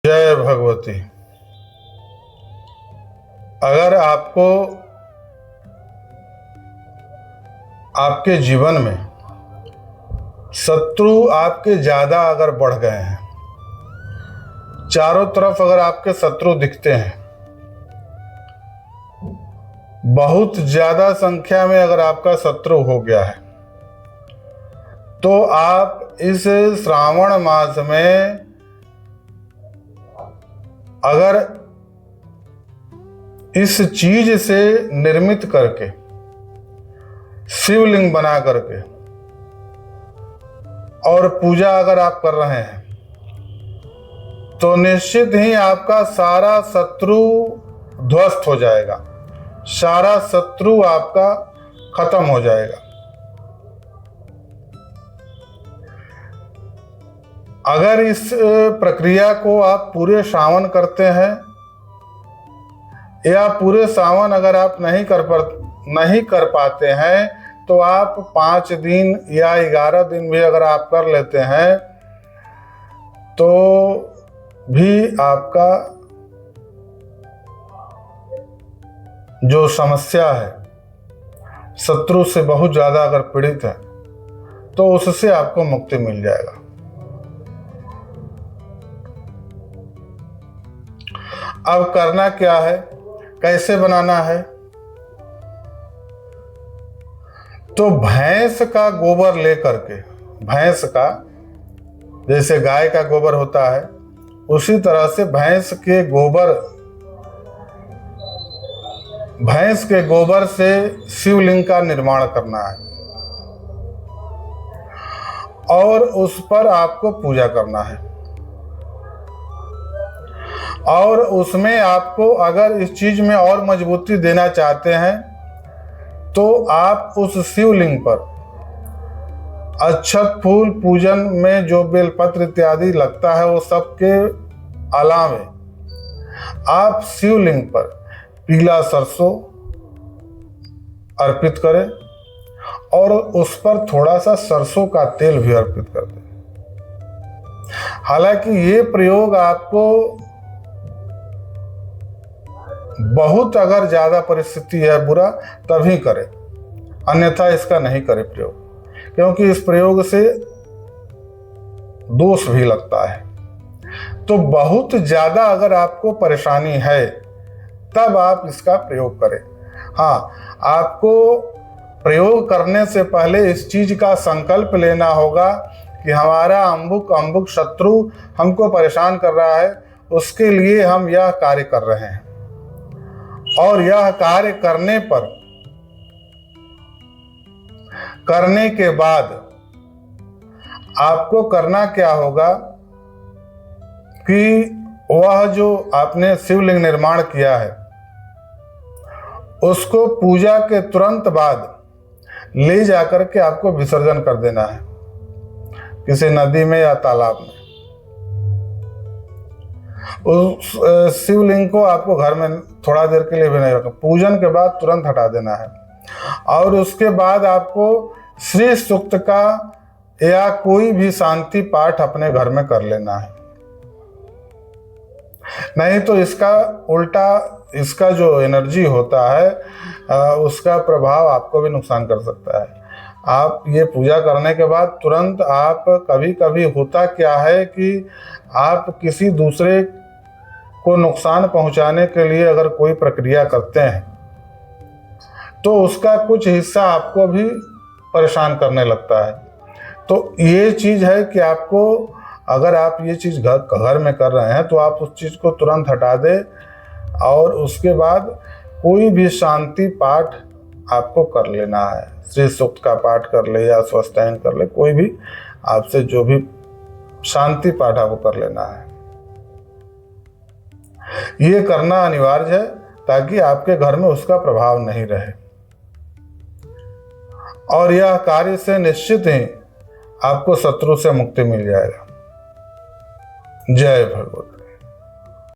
जय भगवती। अगर आपको आपके जीवन में शत्रु आपके ज्यादा अगर बढ़ गए हैं, चारों तरफ अगर आपके शत्रु दिखते हैं, बहुत ज्यादा संख्या में अगर आपका शत्रु हो गया है, तो आप इस श्रावण मास में अगर इस चीज से निर्मित करके शिवलिंग बना करके और पूजा अगर आप कर रहे हैं, तो निश्चित ही आपका सारा शत्रु ध्वस्त हो जाएगा, सारा शत्रु आपका खत्म हो जाएगा। अगर इस प्रक्रिया को आप पूरे श्रावण करते हैं, या पूरे श्रावण अगर आप नहीं कर पाते हैं, तो आप 5 दिन या 11 दिन भी अगर आप कर लेते हैं, तो भी आपका जो समस्या है, शत्रु से बहुत ज्यादा अगर पीड़ित है, तो उससे आपको मुक्ति मिल जाएगा। अब करना क्या है, कैसे बनाना है? तो भैंस का गोबर लेकर के, भैंस का जैसे गाय का गोबर होता है, उसी तरह से भैंस के गोबर से शिवलिंग का निर्माण करना है और उस पर आपको पूजा करना है। और उसमें आपको अगर इस चीज में और मजबूती देना चाहते हैं, तो आप उस शिवलिंग पर अक्षत फूल पूजन में जो बेलपत्र इत्यादि लगता है, वो सब के अलावे आप शिवलिंग पर पीला सरसों अर्पित करें और उस पर थोड़ा सा सरसों का तेल भी अर्पित कर दें। हालांकि ये प्रयोग आपको बहुत अगर ज्यादा परिस्थिति है बुरा, तभी करें, अन्यथा इसका नहीं करें प्रयोग, क्योंकि इस प्रयोग से दोष भी लगता है। तो बहुत ज्यादा अगर आपको परेशानी है, तब आप इसका प्रयोग करें। हाँ, आपको प्रयोग करने से पहले इस चीज का संकल्प लेना होगा कि हमारा अमुक शत्रु हमको परेशान कर रहा है, उसके लिए हम यह कार्य कर रहे हैं। और यह कार्य करने के बाद आपको करना क्या होगा कि वह जो आपने शिवलिंग निर्माण किया है, उसको पूजा के तुरंत बाद ले जाकर के आपको विसर्जन कर देना है, किसी नदी में या तालाब में। उस शिवलिंग को आपको घर में थोड़ा देर के लिए भी नहीं रखना, पूजन के बाद तुरंत हटा देना है। और उसके बाद आपको श्री सूक्त का या कोई भी शांति पाठ अपने घर में कर लेना है। नहीं तो इसका उल्टा, इसका जो एनर्जी होता है, उसका प्रभाव आपको भी नुकसान कर सकता है। आप ये पूजा करने के बाद तुरंत आप, कभी कभी होता क्या है कि आप किसी दूसरे को नुकसान पहुंचाने के लिए अगर कोई प्रक्रिया करते हैं, तो उसका कुछ हिस्सा आपको भी परेशान करने लगता है। तो ये चीज है कि आपको, अगर आप ये चीज घर में कर रहे हैं, तो आप उस चीज को तुरंत हटा दें और उसके बाद कोई भी शांति पाठ आपको कर लेना है। श्री सूक्त का पाठ कर ले या स्वस्तिन कर ले, कोई भी आपसे जो भी शांति पाठ आपको कर लेना है। ये करना अनिवार्य है, ताकि आपके घर में उसका प्रभाव नहीं रहे। और यह कार्य से निश्चित ही आपको शत्रु से मुक्ति मिल जाएगा। जय भगवती।